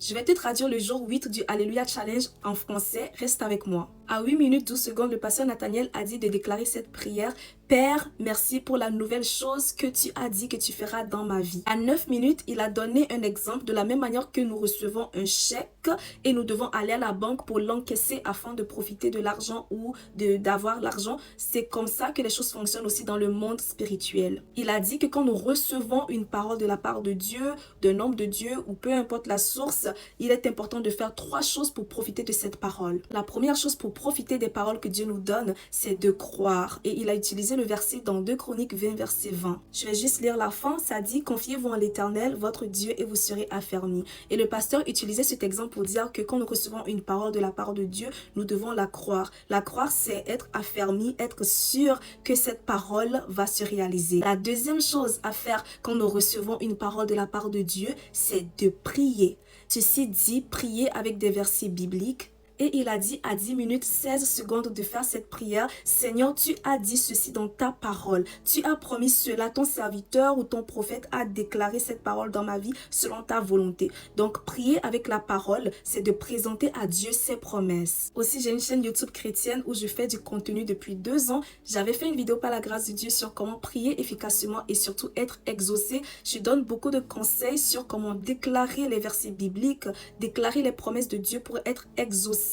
Je vais te traduire le jour 8 du Alléluia Challenge en français. Reste avec moi. À 8 minutes 12 secondes, le pasteur Nathaniel a dit de déclarer cette prière. Père, merci pour la nouvelle chose que tu as dit que tu feras dans ma vie. À 9 minutes, il a donné un exemple de la même manière que nous recevons un chèque et nous devons aller à la banque pour l'encaisser afin de profiter de l'argent ou d'avoir l'argent. C'est comme ça que les choses fonctionnent aussi dans le monde spirituel. Il a dit que quand nous recevons une parole de la part de Dieu, d'un homme de Dieu ou peu importe la source, il est important de faire 3 choses pour profiter de cette parole. La première chose pour profiter des paroles que Dieu nous donne, c'est de croire. Et il a utilisé le verset dans 2 Chroniques 20, verset 20. Je vais juste lire la fin. Ça dit, confiez-vous en l'Éternel, votre Dieu, et vous serez affermis. Et le pasteur utilisait cet exemple pour dire que quand nous recevons une parole de la part de Dieu, nous devons la croire. La croire, c'est être affermi, être sûr que cette parole va se réaliser. La deuxième chose à faire quand nous recevons une parole de la part de Dieu, c'est de prier. Ceci dit, prier avec des versets bibliques. Et il a dit à 10 minutes 16 secondes de faire cette prière. Seigneur, tu as dit ceci dans ta parole. Tu as promis cela. Ton serviteur ou ton prophète a déclaré cette parole dans ma vie selon ta volonté. Donc, prier avec la parole, c'est de présenter à Dieu ses promesses. Aussi, j'ai une chaîne YouTube chrétienne où je fais du contenu depuis 2 ans. J'avais fait une vidéo par la grâce de Dieu sur comment prier efficacement et surtout être exaucé. Je donne beaucoup de conseils sur comment déclarer les versets bibliques, déclarer les promesses de Dieu pour être exaucé.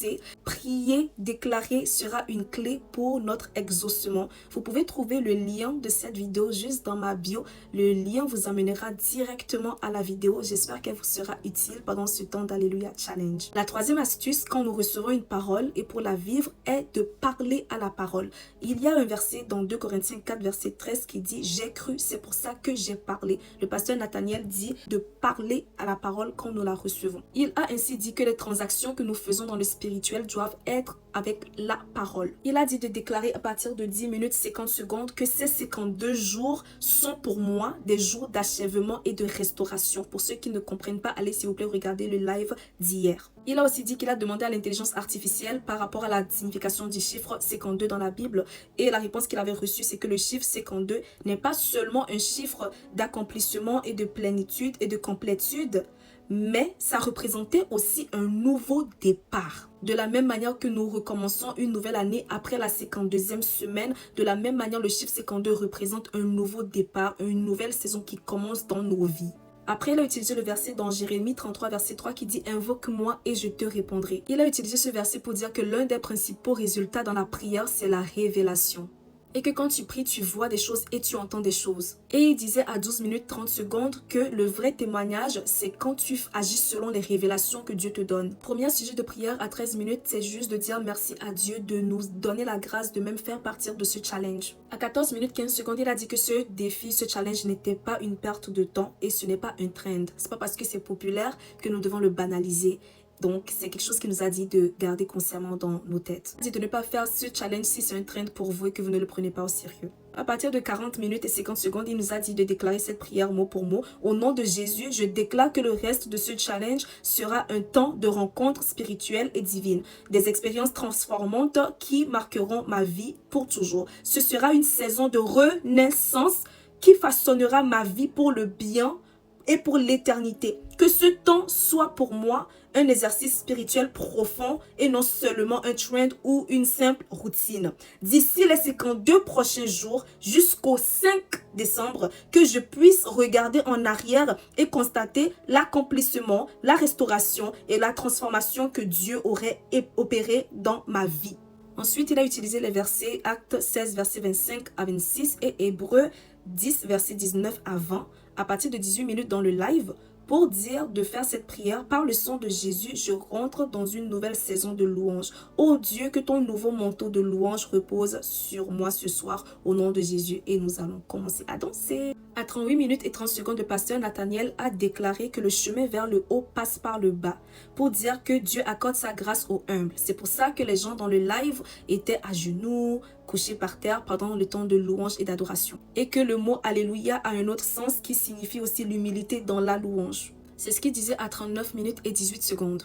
Prier, déclarer sera une clé pour notre exaucement. Vous pouvez trouver le lien de cette vidéo juste dans ma bio. Le lien vous amènera directement à la vidéo. J'espère qu'elle vous sera utile pendant ce temps d'Alléluia Challenge. La troisième astuce, quand nous recevons une parole et pour la vivre, est de parler à la parole. Il y a un verset dans 2 Corinthiens 4, verset 13 qui dit « J'ai cru, c'est pour ça que j'ai parlé ». Le pasteur Nathaniel dit de parler à la parole quand nous la recevons. Il a ainsi dit que les transactions que nous faisons dans le spirituels doivent être avec la parole. Il a dit de déclarer à partir de 10 minutes 50 secondes que ces 52 jours sont pour moi des jours d'achèvement et de restauration. Pour ceux qui ne comprennent pas, allez s'il vous plaît regarder le live d'hier. Il a aussi dit qu'il a demandé à l'intelligence artificielle par rapport à la signification du chiffre 52 dans la Bible et la réponse qu'il avait reçue c'est que le chiffre 52 n'est pas seulement un chiffre d'accomplissement et de plénitude et de complétude, mais ça représentait aussi un nouveau départ. De la même manière que nous recommençons une nouvelle année après la 52e semaine, de la même manière le chiffre 52 représente un nouveau départ, une nouvelle saison qui commence dans nos vies. Après, il a utilisé le verset dans Jérémie 33, verset 3 qui dit « Invoque-moi et je te répondrai ». Il a utilisé ce verset pour dire que l'un des principaux résultats dans la prière, c'est la révélation. Et que quand tu pries, tu vois des choses et tu entends des choses. Et il disait à 12 minutes 30 secondes que le vrai témoignage, c'est quand tu agis selon les révélations que Dieu te donne. Premier sujet de prière à 13 minutes, c'est juste de dire merci à Dieu de nous donner la grâce de même faire partir de ce challenge. À 14 minutes 15 secondes, il a dit que ce défi, ce challenge n'était pas une perte de temps et ce n'est pas un trend. C'est pas parce que c'est populaire que nous devons le banaliser. Donc, c'est quelque chose qui nous a dit de garder consciemment dans nos têtes. Il a dit de ne pas faire ce challenge si c'est un trend pour vous et que vous ne le prenez pas au sérieux. À partir de 40 minutes et 50 secondes, il nous a dit de déclarer cette prière mot pour mot. Au nom de Jésus, je déclare que le reste de ce challenge sera un temps de rencontres spirituelles et divines. Des expériences transformantes qui marqueront ma vie pour toujours. Ce sera une saison de renaissance qui façonnera ma vie pour le bien et pour l'éternité. Que ce temps soit pour moi un exercice spirituel profond et non seulement un trend ou une simple routine. D'ici les 52 prochains jours jusqu'au 5 décembre, que je puisse regarder en arrière et constater l'accomplissement, la restauration et la transformation que Dieu aurait opéré dans ma vie. Ensuite, il a utilisé les versets Actes 16, verset 25 à 26 et Hébreux 10, verset 19 à 20, à partir de 18 minutes dans le live, pour dire de faire cette prière. Par le sang de Jésus, je rentre dans une nouvelle saison de louange. Oh Dieu, que ton nouveau manteau de louange repose sur moi ce soir au nom de Jésus. Et nous allons commencer à danser. À 38 minutes et 30 secondes, le pasteur Nathaniel a déclaré que le chemin vers le haut passe par le bas, pour dire que Dieu accorde sa grâce aux humbles. C'est pour ça que les gens dans le live étaient à genoux, couchés par terre pendant le temps de louange et d'adoration. Et que le mot Alléluia a un autre sens qui signifie aussi l'humilité dans la louange. C'est ce qu'il disait à 39 minutes et 18 secondes.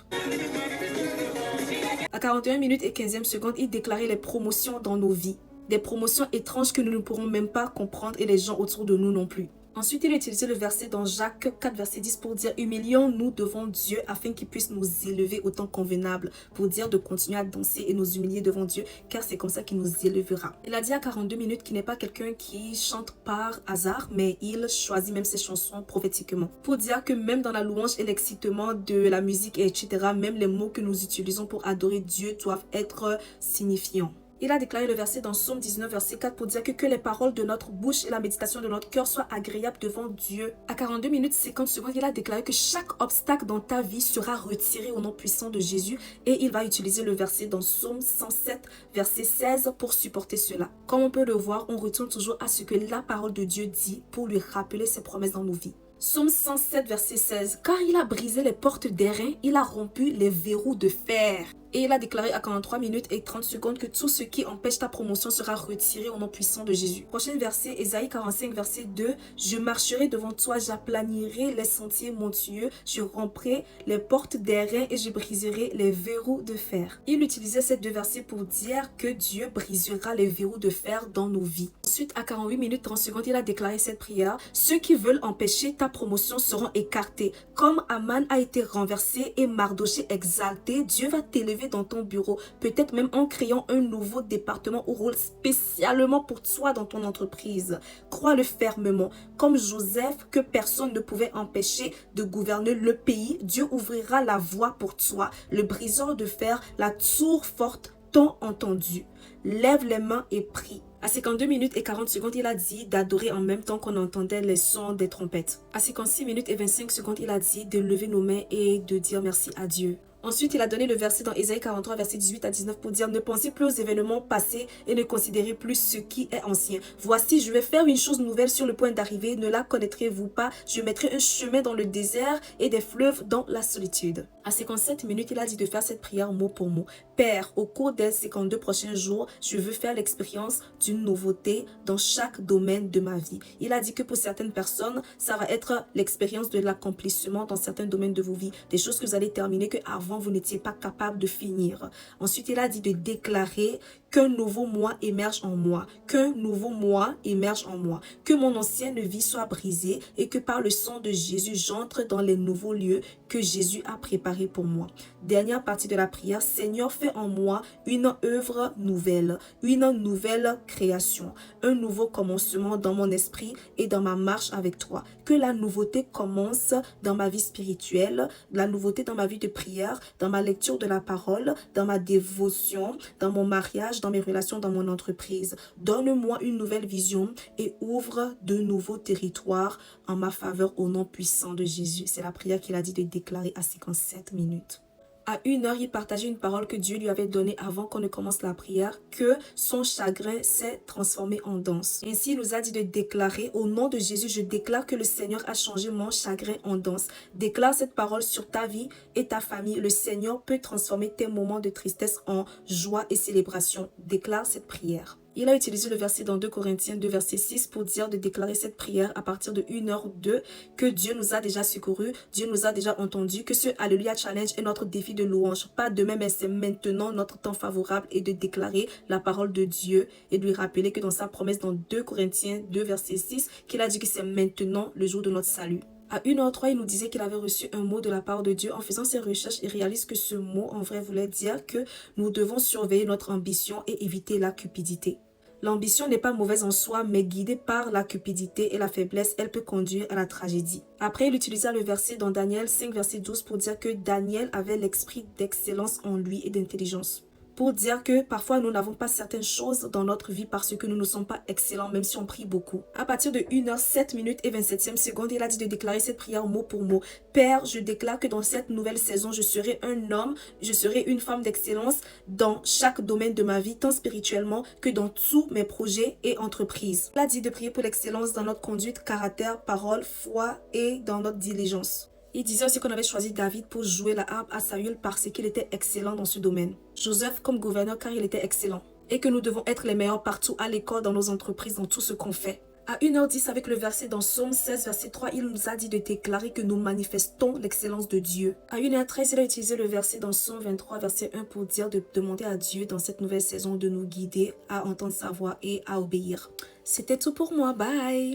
À 41 minutes et 15e seconde, il déclarait les promotions dans nos vies. Des promotions étranges que nous ne pourrons même pas comprendre et les gens autour de nous non plus. Ensuite, il a utilisé le verset dans Jacques 4, verset 10 pour dire « Humilions-nous devant Dieu afin qu'il puisse nous élever au temps convenable. » Pour dire de continuer à danser et nous humilier devant Dieu, car c'est comme ça qu'il nous élèvera. Il a dit à 42 minutes qu'il n'est pas quelqu'un qui chante par hasard, mais il choisit même ses chansons prophétiquement. Pour dire que même dans la louange et l'excitement de la musique, etc., même les mots que nous utilisons pour adorer Dieu doivent être signifiants. Il a déclaré le verset dans Psaume 19, verset 4 pour dire que les paroles de notre bouche et la méditation de notre cœur soient agréables devant Dieu. À 42 minutes 50 secondes, il a déclaré que chaque obstacle dans ta vie sera retiré au nom puissant de Jésus et il va utiliser le verset dans Psaume 107, verset 16 pour supporter cela. Comme on peut le voir, on retourne toujours à ce que la parole de Dieu dit pour lui rappeler ses promesses dans nos vies. Psaume 107, verset 16. Car il a brisé les portes d'airain, il a rompu les verrous de fer. Et il a déclaré à 43 minutes et 30 secondes que tout ce qui empêche ta promotion sera retiré au nom puissant de Jésus. Prochain verset, Ésaïe 45, verset 2. Je marcherai devant toi, j'aplanirai les sentiers montueux, je romprai les portes d'airain et je briserai les verrous de fer. Il utilisait ces deux versets pour dire que Dieu brisera les verrous de fer dans nos vies. Ensuite, à 48 minutes 30 secondes, il a déclaré cette prière. Ceux qui veulent empêcher ta promotion seront écartés. Comme Aman a été renversé et Mardoché exalté, Dieu va t'élever dans ton bureau, peut-être même en créant un nouveau département ou rôle spécialement pour toi dans ton entreprise. Crois-le fermement. Comme Joseph, que personne ne pouvait empêcher de gouverner le pays, Dieu ouvrira la voie pour toi. Le briseur de fer, la tour forte, t'ont entendu. Lève les mains et prie. À 52 minutes et 40 secondes, il a dit d'adorer en même temps qu'on entendait les sons des trompettes. À 56 minutes et 25 secondes, il a dit de lever nos mains et de dire merci à Dieu. Ensuite, il a donné le verset dans Ésaïe 43, verset 18 à 19 pour dire « Ne pensez plus aux événements passés et ne considérez plus ce qui est ancien. Voici, je vais faire une chose nouvelle sur le point d'arriver. Ne la connaîtrez-vous pas? Je mettrai un chemin dans le désert et des fleuves dans la solitude. » À 57 minutes, il a dit de faire cette prière mot pour mot. « Père, au cours des 52 prochains jours, je veux faire l'expérience d'une nouveauté dans chaque domaine de ma vie. » Il a dit que pour certaines personnes, ça va être l'expérience de l'accomplissement dans certains domaines de vos vies. Des choses que vous allez terminer que avant vous n'étiez pas capable de finir. Ensuite, il a dit de déclarer qu'un nouveau moi émerge en moi, qu'un nouveau moi émerge en moi, que mon ancienne vie soit brisée et que par le sang de Jésus, j'entre dans les nouveaux lieux que Jésus a préparés pour moi. Dernière partie de la prière, Seigneur, fais en moi une œuvre nouvelle, une nouvelle création, un nouveau commencement dans mon esprit et dans ma marche avec toi. Que la nouveauté commence dans ma vie spirituelle, la nouveauté dans ma vie de prière, dans ma lecture de la parole, dans ma dévotion, dans mon mariage, dans mes relations, dans mon entreprise. Donne-moi une nouvelle vision et ouvre de nouveaux territoires en ma faveur au nom puissant de Jésus. C'est la prière qu'il a dit de déclarer à 57 minutes. À 1 heure, il partageait une parole que Dieu lui avait donnée avant qu'on ne commence la prière, que son chagrin s'est transformé en danse. Ainsi, il nous a dit de déclarer, au nom de Jésus, je déclare que le Seigneur a changé mon chagrin en danse. Déclare cette parole sur ta vie et ta famille. Le Seigneur peut transformer tes moments de tristesse en joie et célébration. Déclare cette prière. Il a utilisé le verset dans 2 Corinthiens 2, verset 6 pour dire de déclarer cette prière à partir de 1h02 que Dieu nous a déjà secourus, Dieu nous a déjà entendus, que ce Alléluia Challenge est notre défi de louange. Pas demain, mais c'est maintenant notre temps favorable et de déclarer la parole de Dieu et de lui rappeler que dans sa promesse dans 2 Corinthiens 2, verset 6, qu'il a dit que c'est maintenant le jour de notre salut. À 1h03, il nous disait qu'il avait reçu un mot de la part de Dieu. En faisant ses recherches, il réalise que ce mot, en vrai, voulait dire que nous devons surveiller notre ambition et éviter la cupidité. L'ambition n'est pas mauvaise en soi, mais guidée par la cupidité et la faiblesse, elle peut conduire à la tragédie. Après, il utilisa le verset dans Daniel 5, verset 12 pour dire que Daniel avait l'esprit d'excellence en lui et d'intelligence. Pour dire que parfois nous n'avons pas certaines choses dans notre vie parce que nous ne sommes pas excellents même si on prie beaucoup. À partir de 1h07 minutes et 27e seconde, il a dit de déclarer cette prière mot pour mot. Père, je déclare que dans cette nouvelle saison, je serai un homme, je serai une femme d'excellence dans chaque domaine de ma vie, tant spirituellement que dans tous mes projets et entreprises. Il a dit de prier pour l'excellence dans notre conduite, caractère, parole, foi et dans notre diligence. Il disait aussi qu'on avait choisi David pour jouer la harpe à Saül parce qu'il était excellent dans ce domaine. Joseph comme gouverneur car il était excellent. Et que nous devons être les meilleurs partout, à l'école, dans nos entreprises, dans tout ce qu'on fait. À 1h10 avec le verset dans Psaume 16, verset 3, il nous a dit de déclarer que nous manifestons l'excellence de Dieu. À 1h13, il a utilisé le verset dans Psaume 23, verset 1 pour dire de demander à Dieu dans cette nouvelle saison de nous guider à entendre sa voix et à obéir. C'était tout pour moi. Bye!